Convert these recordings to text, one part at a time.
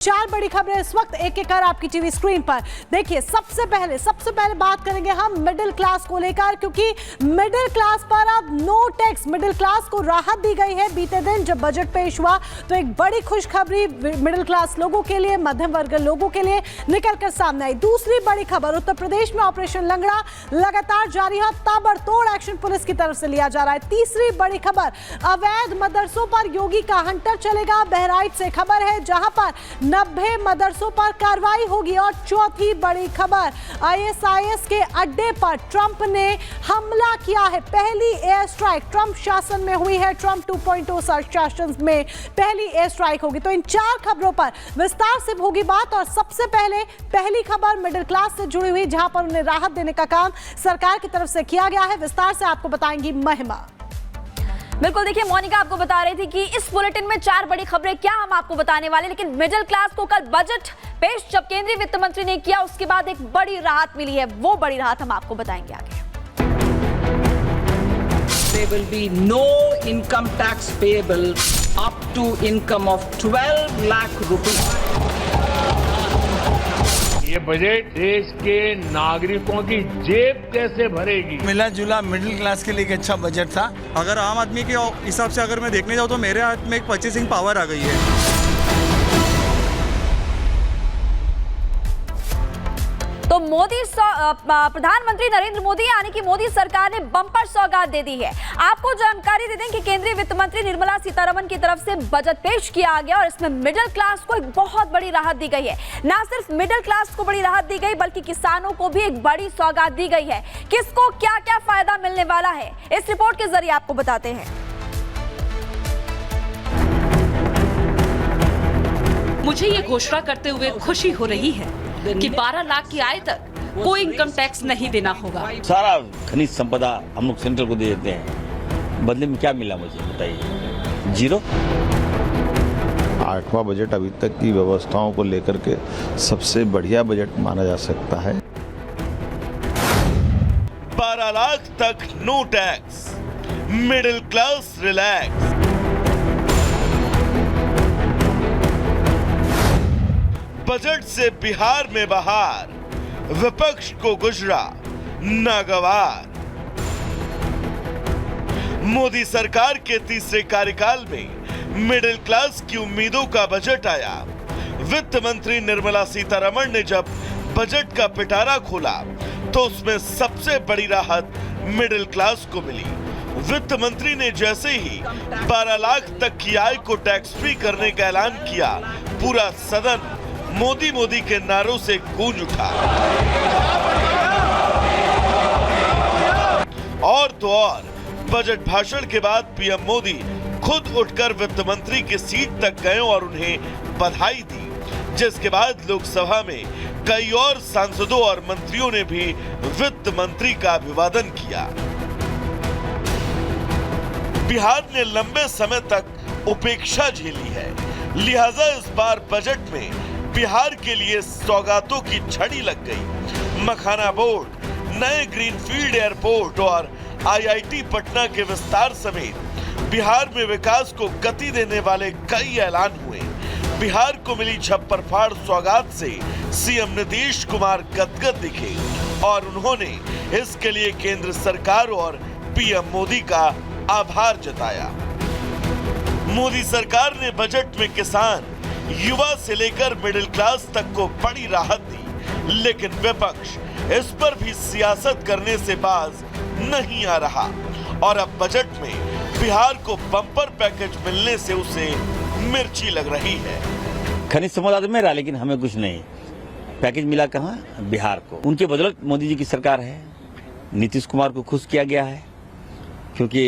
चार बड़ी खबरें इस वक्त एक एक कर आपकी टीवी स्क्रीन पर देखिए। सबसे पहले बात करेंगे हम मिडिल क्लास को लेकर, क्योंकि मिडिल क्लास पर अब नो टैक्स, मिडिल क्लास को राहत दी गई है। बीते दिन जब बजट पेश हुआ तो एक बड़ी खुशखबरी मिडिल क्लास लोगों के लिए, मध्यम वर्ग लोगों के लिए निकलकर सामने आई। दूसरी बड़ी खबर, उत्तर प्रदेश में ऑपरेशन लंगड़ा लगातार जारी है, ताबड़तोड़ एक्शन पुलिस की तरफ से लिया जा रहा है। तीसरी बड़ी खबर, अवैध मदरसों पर योगी का हंटर चलेगा। बहराइच से खबर है जहां पर 90 मदरसों पर कार्रवाई होगी। और चौथी बड़ी खबर, आईएसआईएस के अड्डे पर ट्रंप ने हमला किया है। पहली एयर स्ट्राइक ट्रंप शासन में हुई है। ट्रंप 2.0 शासन में पहली एयर स्ट्राइक होगी। तो इन चार खबरों पर विस्तार से होगी बात। और सबसे पहले पहली खबर मिडिल क्लास से जुड़ी हुई, जहां पर उन्हें राहत देने का काम सरकार की तरफ से किया गया है। विस्तार से आपको बताएंगी महिमा। बिल्कुल, देखिए मोनिका आपको बता रही थी कि इस बुलेटिन में चार बड़ी खबरें क्या हम आपको बताने वाले, लेकिन मिडिल क्लास को कल बजट पेश जब केंद्रीय वित्त मंत्री ने किया उसके बाद एक बड़ी राहत मिली है। वो बड़ी राहत हम आपको बताएंगे आगे। There will be no income tax payable up to income of 12 lakh rupees. ये बजट देश के नागरिकों की जेब कैसे भरेगी? मिला जुला मिडिल क्लास के लिए एक अच्छा बजट था। अगर आम आदमी के हिसाब से अगर मैं देखने जाऊँ तो मेरे हाथ में एक परचेसिंग पावर आ गई है। तो प्रधानमंत्री नरेंद्र मोदी यानी कि मोदी सरकार ने बम्पर सौगात दे दी है। आपको जानकारी दे दें कि केंद्रीय वित्त मंत्री निर्मला सीतारमण की तरफ से बजट पेश किया गया और इसमें मिडिल क्लास को एक बहुत बड़ी राहत दी गई है। ना सिर्फ मिडिल क्लास को बड़ी राहत दी गई बल्कि किसानों को भी एक बड़ी सौगात दी गई है। किसको क्या क्या फायदा मिलने वाला है, इस रिपोर्ट के जरिए आपको बताते हैं। मुझे ये घोषणा करते हुए खुशी हो रही है कि 12 लाख की आय तक कोई इनकम टैक्स नहीं देना होगा। सारा खनिज संपदा हम लोग सेंट्रल को दे देते हैं, बदले में क्या मिला मुझे बताइए? जीरो। 8वां बजट अभी तक की व्यवस्थाओं को लेकर के सबसे बढ़िया बजट माना जा सकता है। 12 लाख तक no tax, middle class relax. Budget से बिहार में बहार, विपक्ष को गुजरा नागवार। मोदी सरकार के तीसरे कार्यकाल में मिडिल क्लास की उम्मीदों का बजट आया। वित्त मंत्री निर्मला सीतारमण ने जब बजट का पिटारा खोला तो उसमें सबसे बड़ी राहत मिडिल क्लास को मिली। वित्त मंत्री ने जैसे ही 12 लाख तक की आय को टैक्स फ्री करने का ऐलान किया, पूरा सदन मोदी मोदी के नारों से गूंज उठा। और तो और बजट भाषण के बाद पीएम मोदी खुद उठकर वित्त मंत्री की सीट तक गए और उन्हें बधाई दी, जिसके बाद लोकसभा में कई और सांसदों और मंत्रियों ने भी वित्त मंत्री का अभिवादन किया। बिहार ने लंबे समय तक उपेक्षा झेली है, लिहाजा इस बार बजट में बिहार के लिए सौगातों की झड़ी लग गई। मखाना बोर्ड, नए ग्रीनफील्ड एयरपोर्ट और आईआईटी पटना के विस्तार समेत बिहार में विकास को गति देने वाले कई ऐलान हुए। बिहार को मिली छप्पर फाड़ सौगात से सीएम नीतीश कुमार गदगद दिखे और उन्होंने इसके लिए केंद्र सरकार और पीएम मोदी का आभार जताया। मोदी सरकार ने बजट में किसान, युवा से लेकर मिडिल क्लास तक को बड़ी राहत दी, लेकिन विपक्ष इस पर भी सियासत करने से बाज नहीं आ रहा और अब बजट में बिहार को बम्पर पैकेज मिलने से उसे मिर्ची लग रही है। खनिज संपदा तो मेरा, लेकिन हमें कुछ नहीं। पैकेज मिला कहाँ? बिहार को। उनके बदौलत मोदी जी की सरकार है। नीतीश कुमार को खुश किया गया है, क्योंकि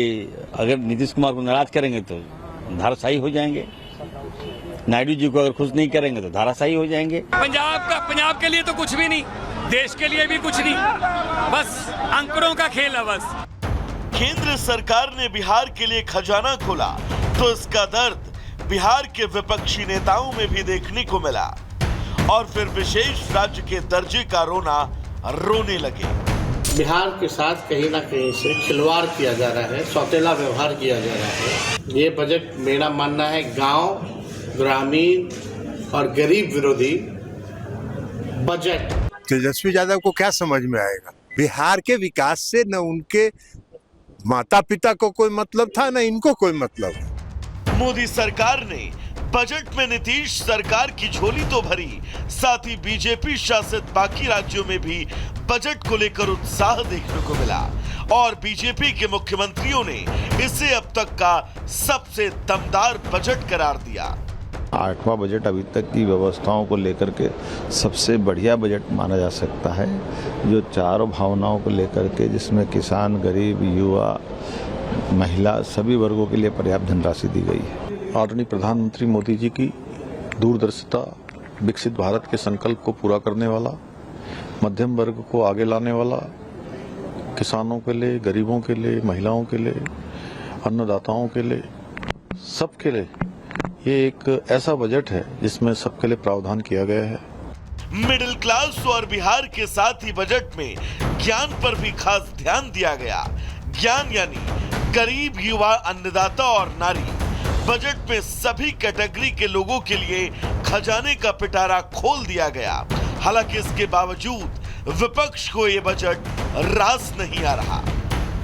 अगर नीतीश कुमार को नाराज करेंगे तो धाराशाही हो जाएंगे। नायडू जी को अगर खुश नहीं करेंगे तो धाराशाही हो जाएंगे। पंजाब के लिए तो कुछ भी नहीं, देश के लिए भी कुछ नहीं, बस अंकड़ों का खेल है बस। केंद्र सरकार ने बिहार के लिए खजाना खोला तो इसका दर्द बिहार के विपक्षी नेताओं में भी देखने को मिला और फिर विशेष राज्य के दर्जे का रोना रोने लगे। बिहार के साथ कहीं ना कहीं से खिलवाड़ किया जा रहा है, सौतेला व्यवहार किया जा रहा है। ये बजट मेरा मानना है गांव, ग्रामीण और गरीब विरोधी बजट। तेजस्वी यादव को क्या समझ में आएगा? बिहार के विकास से न उनके माता पिता को कोई मतलब था, न इनको कोई मतलब। मोदी सरकार ने बजट में नीतीश सरकार की झोली तो भरी, साथ ही बीजेपी शासित बाकी राज्यों में भी बजट को लेकर उत्साह देखने को मिला और बीजेपी के मुख्यमंत्रियों ने इसे अब तक का सबसे दमदार बजट करार दिया। 8वां बजट अभी तक की व्यवस्थाओं को लेकर के सबसे बढ़िया बजट माना जा सकता है, जो चारों भावनाओं को लेकर के, जिसमें किसान, गरीब, युवा, महिला सभी वर्गों के लिए पर्याप्त धनराशि दी गई है। आदरणीय प्रधानमंत्री मोदी जी की दूरदर्शिता, विकसित भारत के संकल्प को पूरा करने वाला, मध्यम वर्ग को आगे लाने वाला, किसानों के लिए, गरीबों के लिए, महिलाओं के लिए, अन्नदाताओं के लिए, सबके लिए ये एक ऐसा बजट है जिसमें सबके लिए प्रावधान किया गया है। मिडिल क्लास और बिहार के साथ ही बजट में ज्ञान पर भी खास ध्यान दिया गया। ज्ञान यानी गरीब, युवा, अन्नदाता और नारी। बजट में सभी कैटेगरी के लोगों के लिए खजाने का पिटारा खोल दिया गया। हालांकि इसके बावजूद विपक्ष को ये बजट रास नहीं आ रहा।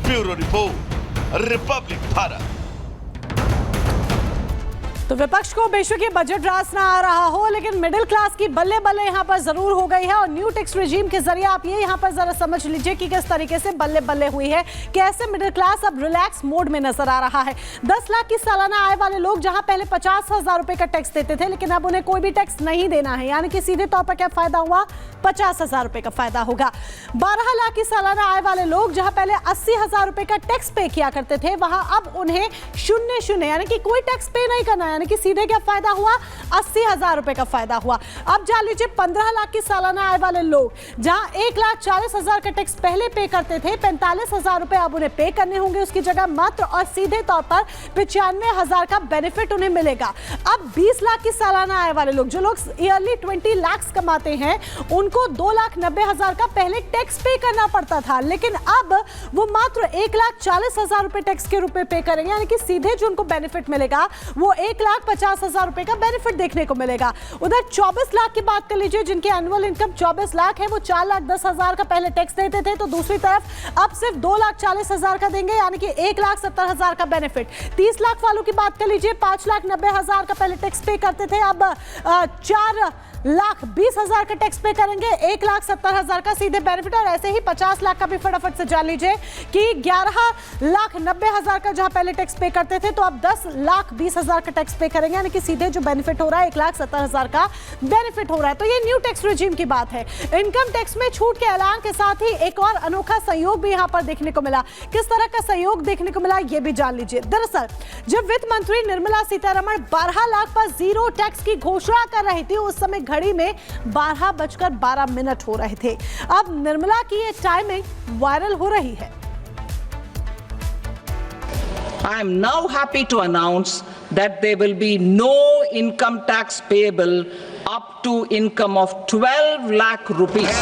Bureau report, Republic Bharat. तो विपक्ष को बेशक ये बजट रास ना आ रहा हो, लेकिन मिडिल क्लास की बल्ले बल्ले यहाँ पर जरूर हो गई है। और न्यू टैक्स रेजिम के जरिए आप ये यहाँ पर जरा समझ लीजिए कि किस तरीके से बल्ले बल्ले हुई है, कैसे मिडिल क्लास अब रिलैक्स मोड में नजर आ रहा है। 10 लाख की सालाना आय वाले लोग जहां पहले 50,000 रुपए का टैक्स देते थे, लेकिन अब उन्हें कोई भी टैक्स नहीं देना है। यानी कि सीधे तौर पर क्या फायदा हुआ? 50,000 रुपए का फायदा होगा। 12 लाख की सालाना आय वाले लोग जहां पहले 80,000 रुपए का टैक्स पे किया करते थे, वहां अब उन्हें 0 यानी कि कोई टैक्स पे नहीं करना। यानी कि सीधे क्या फायदा हुआ? 80,000 रुपए का फायदा हुआ। अब जान लीजिए 15 लाख की सालाना आय वाले लोग जहां 1,40,000 का टैक्स पहले पे करते थे, 45,000 रुपए अब उन्हें पे करने होंगे उसकी जगह मात्र, और सीधे तौर पर 95,000 का बेनिफिट उन्हें मिलेगा। अब 20 लाख की सालाना आय वाले लोग, जो लोग ईयरली 20 लाख कमाते हैं, उनको 2,90,000 का पहले टैक्स पे करना पड़ता था, लेकिन अब वो मात्र 1,40,000 रुपए टैक्स के रूप में पे करेंगे। यानी कि सीधे जो उनको बेनिफिट मिलेगा वो 1,50,000 रुपए का बेनिफिट देखने को मिलेगा। उधर 24 लाख की बात कर लीजिए, जिनकी एनुअल इनकम 24 लाख है, वो 4,10,000 का पहले टैक्स देते थे, तो दूसरी तरफ अब सिर्फ 2,40,000 का देंगे, यानी कि 1,70,000 का बेनिफिट। 30 लाख वालों की बात कर लीजिए, 5,90,000 का पहले टैक्स पे करते थे, अब 4,20,000 का टैक्स पे करेंगे, 1,70,000 का सीधे बेनिफिट। और ऐसे ही 50 लाख का भी फटाफट से जान लीजिए कि 11,90,000 का जहां पहले टैक्स पे करते थे, तो अब 10,20,000 का टैक्स पे करेंगे, यानी कि सीधे जो बेनिफिट हो रहा है 1,70,000 का बेनिफिट हो रहा है। तो ये न्यू टैक्स रेजिम की बात है। इनकम टैक्स में छूट के ऐलान के साथ ही एक और अनोखा सहयोग भी यहां पर देखने को मिला। किस तरह का सहयोग देखने को मिला ये भी जान लीजिए। दरअसल जब वित्त मंत्री निर्मला सीतारमण 12 लाख पर जीरो टैक्स की घोषणा कर रही थी, उस समय घड़ी में 12:12 हो रहे थे। अब निर्मला की ये टाइमिंग वायरल हो रही है। I am now happy to announce that there will be no income tax payable up to income of 12 lakh rupees.